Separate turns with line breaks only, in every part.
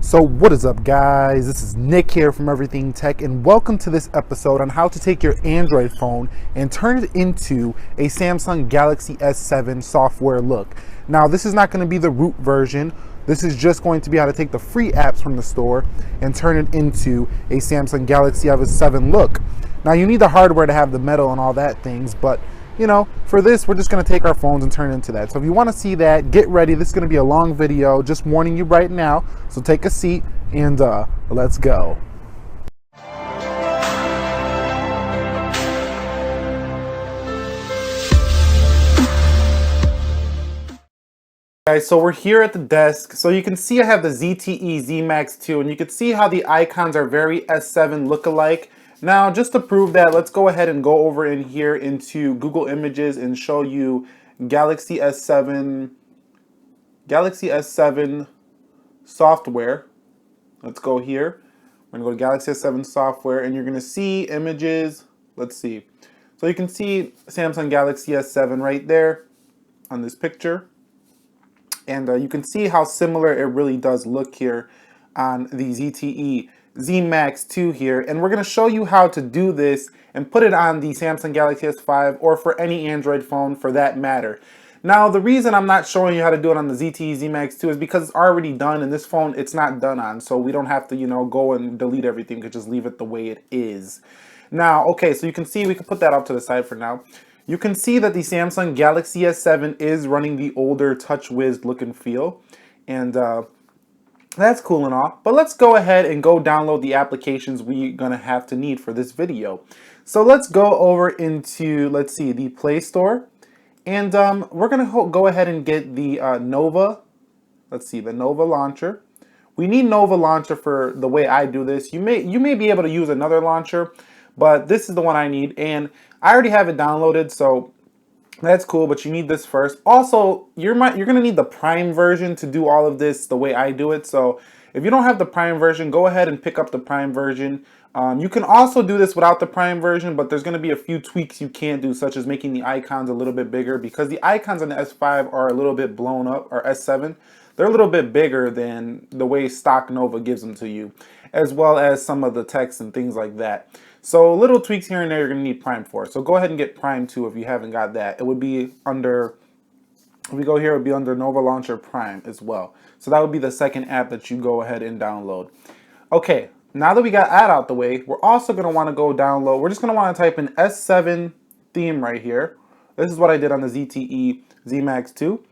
So what is up, guys? This is Nick here from Everything Tech, and welcome to this episode on how to take your Android phone and turn it into a Samsung Galaxy S7 software look. Now, this is not going to be the root version. This is just going to be how to take the free apps from the store and turn it into a Samsung Galaxy S7 look. Now, you need the hardware to have the metal and all that things, but you know, for this, we're just going to take our phones and turn it into that. So if you want to see that, get ready. This is going to be a long video, just warning you right now. So take a seat and let's go. Guys, so we're here at the desk. So you can see I have the ZTE Z Max 2, and you can see how the icons are very S7 look-alike. Now, just to prove that, let's go ahead and go over in here into Google Images and show you Galaxy S7 software. Let's go here. We're gonna go to Galaxy S7 software, and you're gonna see images. Let's see. So you can see Samsung Galaxy S7 right there on this picture. And you can see how similar it really does look here on the ZTE Z Max 2 here. And we're going to show you how to do this and put it on the Samsung Galaxy S5 or for any Android phone for that matter. Now, the reason I'm not showing you how to do it on the ZTE Z Max 2 is because it's already done, and this phone, it's not done on. So we don't have to, you know, go and delete everything. We could just leave it the way it is. Now, okay, so you can see, we can put that up to the side for now. You can see that the Samsung Galaxy S7 is running the older TouchWiz look and feel, and that's cool and all. But let's go ahead and go download the applications we're gonna have to need for this video. So let's go over into, let's see, the Play Store, and we're gonna go ahead and get the Nova. Let's see, the Nova launcher. We need Nova launcher for the way I do this. You may be able to use another launcher, but this is the one I need, and I already have it downloaded, so that's cool, but you need this first. Also, you're gonna need the Prime version to do all of this the way I do it. So if you don't have the Prime version, go ahead and pick up the Prime version. You can also do this without the Prime version, but there's gonna be a few tweaks you can't do, such as making the icons a little bit bigger, because the icons on the S5 are a little bit blown up, or S7. They're a little bit bigger than the way stock Nova gives them to you, as well as some of the text and things like that. So little tweaks here and there you're going to need Prime for. So go ahead and get Prime too if you haven't got that. It would be under, if we go here, it would be under Nova Launcher Prime as well. So that would be the second app that you go ahead and download. Okay, now that we got that out the way, we're also going to want to go download, we're just going to want to type in S7 theme right here. This is what I did on the ZTE Z Max 2.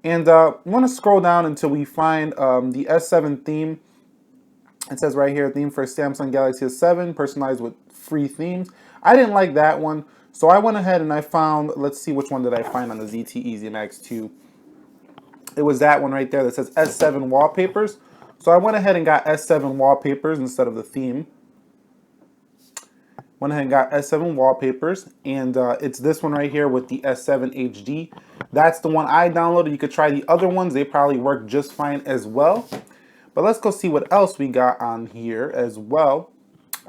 And we want to scroll down until we find the S7 theme. It says right here, theme for Samsung Galaxy S7, personalized with free themes. I didn't like that one, so I went ahead and I found, let's see which one did I find on the ZTE Z Max 2. It was that one right there that says S7 wallpapers. So I went ahead and got S7 wallpapers instead of the theme. Went ahead and got S7 wallpapers, and it's this one right here with the S7 HD. That's the one I downloaded. You could try the other ones. They probably work just fine as well. But let's go see what else we got on here as well.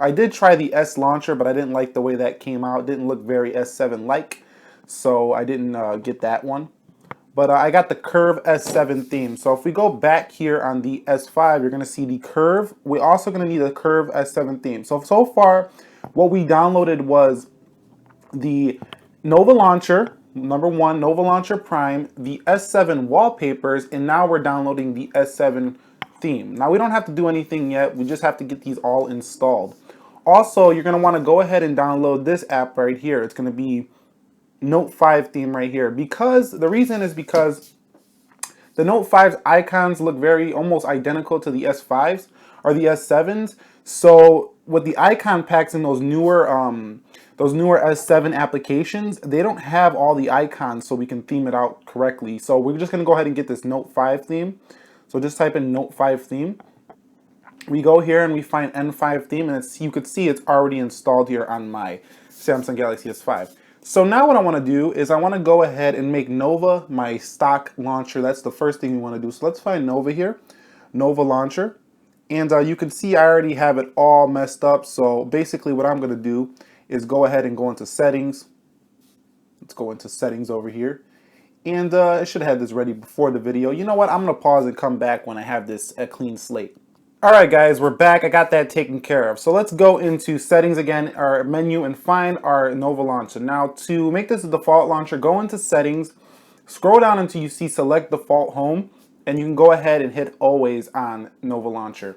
I did try the S launcher, but I didn't like the way that came out. It didn't look very S7-like, so I didn't get that one. But I got the Curve S7 theme. So if we go back here on the S5, you're going to see the Curve. We're also going to need a Curve S7 theme. So far, what we downloaded was the Nova Launcher, number one, Nova Launcher Prime, the S7 wallpapers, and now we're downloading the S7 theme. Now we don't have to do anything yet, we just have to get these all installed. Also, you're going to want to go ahead and download this app right here. It's going to be Note 5 theme right here, because the reason is because the Note 5's icons look very almost identical to the S5's or the S7's. So with the icon packs in those newer S7 applications, they don't have all the icons so we can theme it out correctly. So we're just going to go ahead and get this Note 5 theme. So just type in Note 5 theme. We go here and we find N5 theme, and you could see it's already installed here on my Samsung Galaxy S5. So now what I want to do is I want to go ahead and make Nova my stock launcher. That's the first thing we want to do. So let's find Nova here, Nova launcher. And you can see I already have it all messed up. So basically what I'm going to do is go ahead and go into settings. Let's go into settings over here. And I should have had this ready before the video. You know what? I'm going to pause and come back when I have this a clean slate. All right, guys, we're back. I got that taken care of. So let's go into settings again, our menu, and find our Nova launcher. Now, to make this a default launcher, go into settings, scroll down until you see select default home, and you can go ahead and hit always on Nova launcher.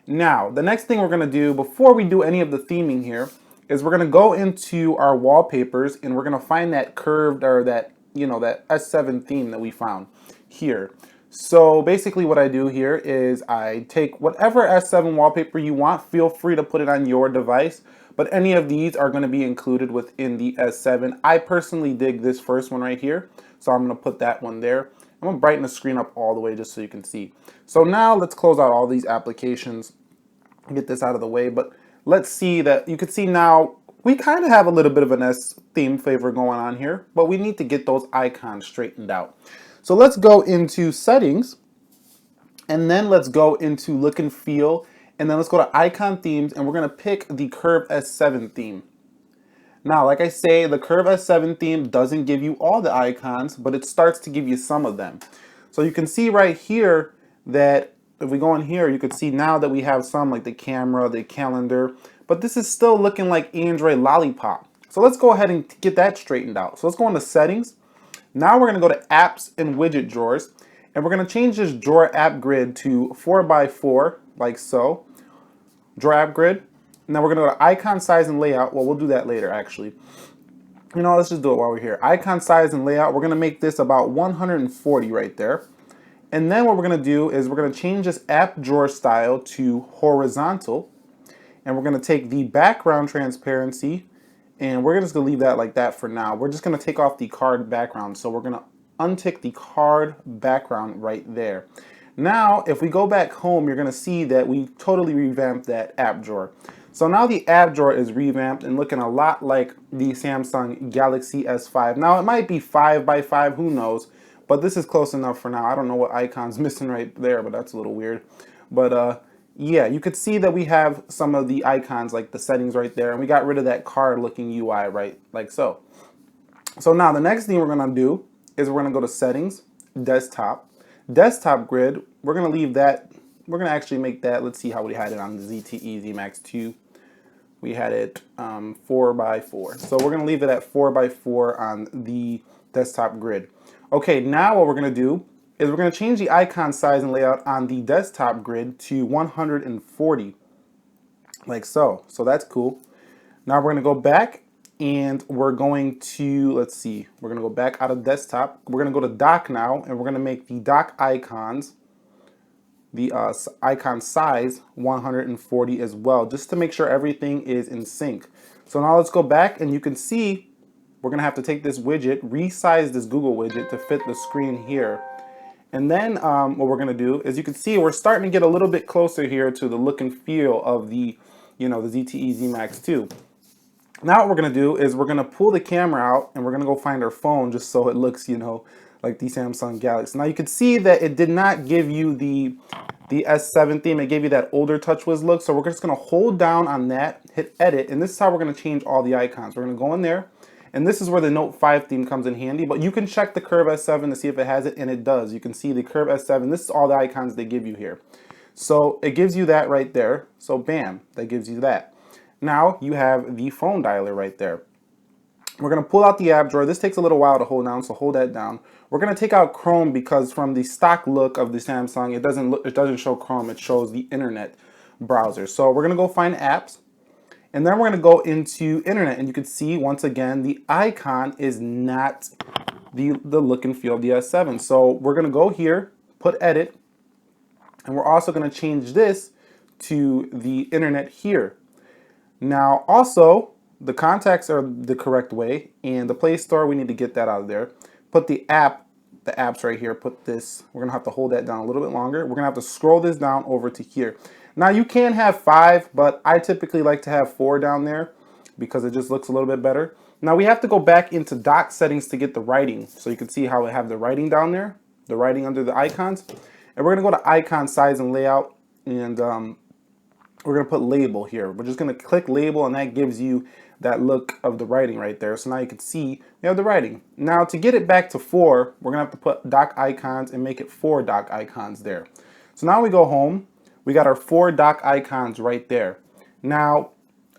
Now, the next thing we're going to do before we do any of the theming here is we're going to go into our wallpapers and we're going to find that curved or that, that S7 theme that we found here. So basically what I do here is I take whatever S7 wallpaper you want, feel free to put it on your device, but any of these are going to be included within the S7. I personally dig this first one right here, so I'm going to put that one there. I'm going to brighten the screen up all the way just so you can see. So now let's close out all these applications, get this out of the way, but let's see that you can see now we kind of have a little bit of an S theme flavor going on here, but we need to get those icons straightened out. So let's go into settings, and then let's go into look and feel, and then let's go to icon themes, and we're going to pick the Curve S7 theme. Now, like I say, the Curve S7 theme doesn't give you all the icons, but it starts to give you some of them. So you can see right here that if we go in here, you can see now that we have some like the camera, the calendar, but this is still looking like Android Lollipop. So let's go ahead and get that straightened out. So let's go into settings. Now we're going to go to apps and widget drawers, and we're going to change this drawer app grid to 4x4, like so. Drawer app grid. Now we're going to go to icon size and layout. Well, we'll do that later, actually. Let's just do it while we're here. Icon size and layout, we're going to make this about 140 right there. And then what we're going to do is we're going to change this app drawer style to horizontal. And we're going to take the background transparency, and we're just going to leave that like that for now. We're just going to take off the card background. So we're going to untick the card background right there. Now, if we go back home, you're going to see that we totally revamped that app drawer. So now the app drawer is revamped and looking a lot like the Samsung Galaxy S5. Now, it might be 5x5, who knows? But this is close enough for now. I don't know what icon's missing right there, but that's a little weird. But yeah, you could see that we have some of the icons like the settings right there, and we got rid of that card looking UI right like so. So now the next thing we're going to do is we're going to go to settings, desktop grid. We're going to leave that. We're going to actually make that. Let's see how we had it on the ZTE Z Max 2. We had it 4x4. So we're going to leave it at 4x4 on the desktop grid. Okay, now what we're going to do is we're going to change the icon size and layout on the desktop grid to 140, like so. So that's cool. Now we're going to go back and we're going to, let's see, we're going to go back out of desktop. We're going to go to dock now, and we're going to make the dock icons, the icon size 140 as well, just to make sure everything is in sync. So now let's go back, and you can see we're going to have to take this widget, resize this Google widget to fit the screen here. And then what we're going to do is, you can see we're starting to get a little bit closer here to the look and feel of the, the ZTE Z Max 2. Now what we're going to do is we're going to pull the camera out, and we're going to go find our phone just so it looks, like the Samsung Galaxy. Now you can see that it did not give you the S7 theme. It gave you that older TouchWiz look. So we're just going to hold down on that, hit edit, and this is how we're going to change all the icons. We're going to go in there, and this is where the Note 5 theme comes in handy, but you can check the Curve S7 to see if it has it, and it does. You can see the Curve S7. This is all the icons they give you here. So it gives you that right there. So bam, that gives you that. Now you have the phone dialer right there. We're going to pull out the app drawer. This takes a little while to hold down, so hold that down. We're going to take out Chrome because from the stock look of the Samsung, it doesn't show Chrome, it shows the internet browser. So we're going to go find apps, and then we're going to go into internet, and you can see once again the icon is not the look and feel of the S7. So we're going to go here, put edit, and we're also going to change this to the internet here. Now also, the contacts are the correct way, and the Play Store, we need to get that out of there. Put the apps right here, put this, we're gonna have to hold that down a little bit longer. We're gonna have to scroll this down over to here. Now you can have 5, but I typically like to have 4 down there because it just looks a little bit better. Now we have to go back into dock settings to get the writing. So you can see how we have the writing down there, the writing under the icons. And we're gonna go to icon size and layout, and we're going to put label here. We're just going to click label, and that gives you that look of the writing right there. So now you can see we have the writing. Now to get it back to 4, we're going to have to put dock icons and make it 4 dock icons there. So now we go home. we got our 4 dock icons right there. Now,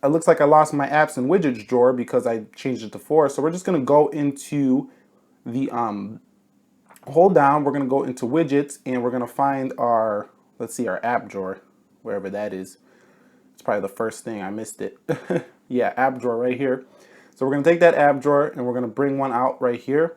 it looks like I lost my apps and widgets drawer because I changed it to 4. So we're just going to go into the, hold down, we're going to go into widgets and we're going to find our, let's see, our app drawer, wherever that is. It's probably the first thing, I missed it. Yeah, app drawer right here. So we're going to take that app drawer and we're going to bring one out right here.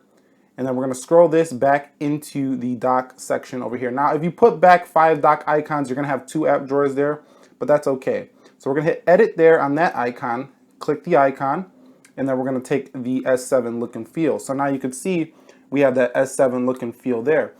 And then we're going to scroll this back into the dock section over here. Now, if you put back 5 dock icons, you're going to have 2 app drawers there, but that's okay. So we're going to hit edit there on that icon, click the icon, and then we're going to take the S7 look and feel. So now you can see we have that S7 look and feel there.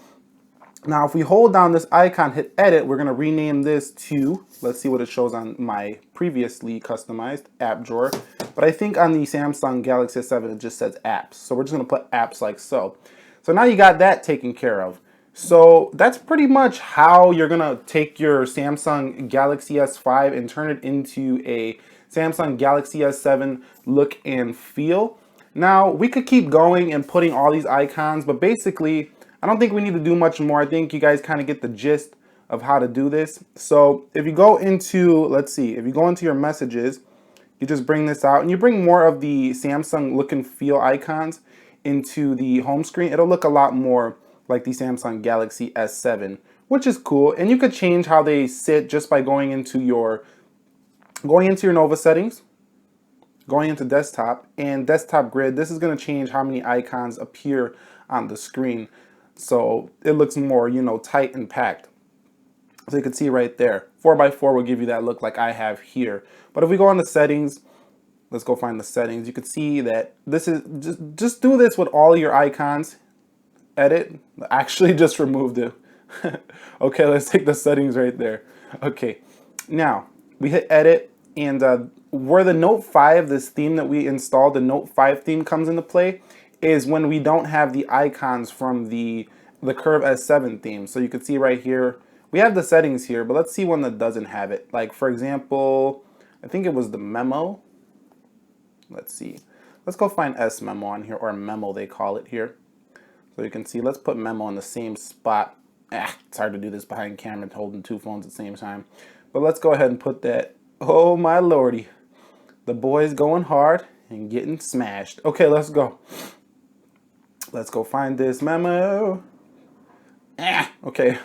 Now, if we hold down this icon, hit edit, we're going to rename this to, let's see what it shows on my previously customized app drawer. But I think on the Samsung Galaxy S7, it just says apps. So we're just going to put apps like so. So now you got that taken care of. So that's pretty much how you're going to take your Samsung Galaxy S5 and turn it into a Samsung Galaxy S7 look and feel. Now, we could keep going and putting all these icons, but basically, I don't think we need to do much more. I think you guys kind of get the gist of how to do this. So if you go into, let's see, if you go into your messages, you just bring this out and you bring more of the Samsung look and feel icons into the home screen. It'll look a lot more like the Samsung Galaxy S7, which is cool. And you could change how they sit just by going into your Nova settings, going into desktop and desktop grid. This is going to change how many icons appear on the screen. So it looks more, you know, tight and packed. So you can see right there, 4x4 will give you that look like I have here. But if we go on the settings, let's go find the settings. You can see that this is, just do this with all your icons. Edit, actually just removed it. Okay, let's take the settings right there. Okay, now we hit edit and where the Note 5, this theme that we installed, the Note 5 theme comes into play, is when we don't have the icons from the Curve S7 theme. So you can see right here, we have the settings here, but let's see one that doesn't have it. Like for example, I think it was the memo. Let's see. Let's go find S memo on here, or memo they call it here. So you can see, let's put memo in the same spot. It's hard to do this behind camera and holding 2 phones at the same time. But let's go ahead and put that. Oh my lordy. The boy's going hard and getting smashed. Okay, let's go. Let's go find this memo. Okay.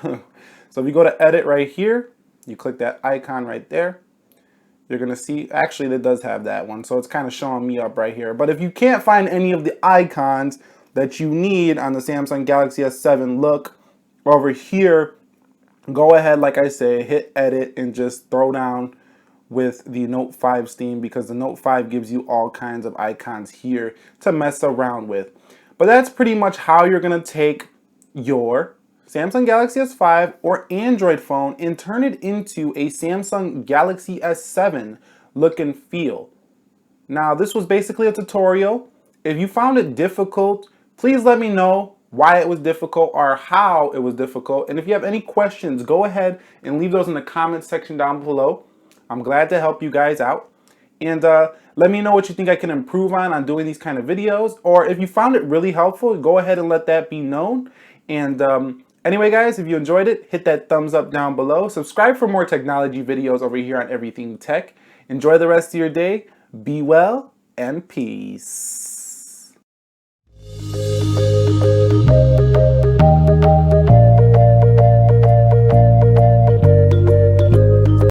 So if you go to edit right here, you click that icon right there, you're going to see, actually it does have that one. So it's kind of showing me up right here. But if you can't find any of the icons that you need on the Samsung Galaxy S7 look over here, go ahead, like I say, hit edit and just throw down with the Note 5 theme, because the Note 5 gives you all kinds of icons here to mess around with. But that's pretty much how you're going to take your Samsung Galaxy S5 or Android phone and turn it into a Samsung Galaxy S7 look and feel. Now, this was basically a tutorial. If you found it difficult, please let me know why it was difficult or how it was difficult. And if you have any questions, go ahead and leave those in the comment section down below. I'm glad to help you guys out. And let me know what you think I can improve on doing these kind of videos. Or if you found it really helpful, go ahead and let that be known. And anyway, guys, if you enjoyed it, hit that thumbs up down below. Subscribe for more technology videos over here on Everything Tech. Enjoy the rest of your day. Be well and peace.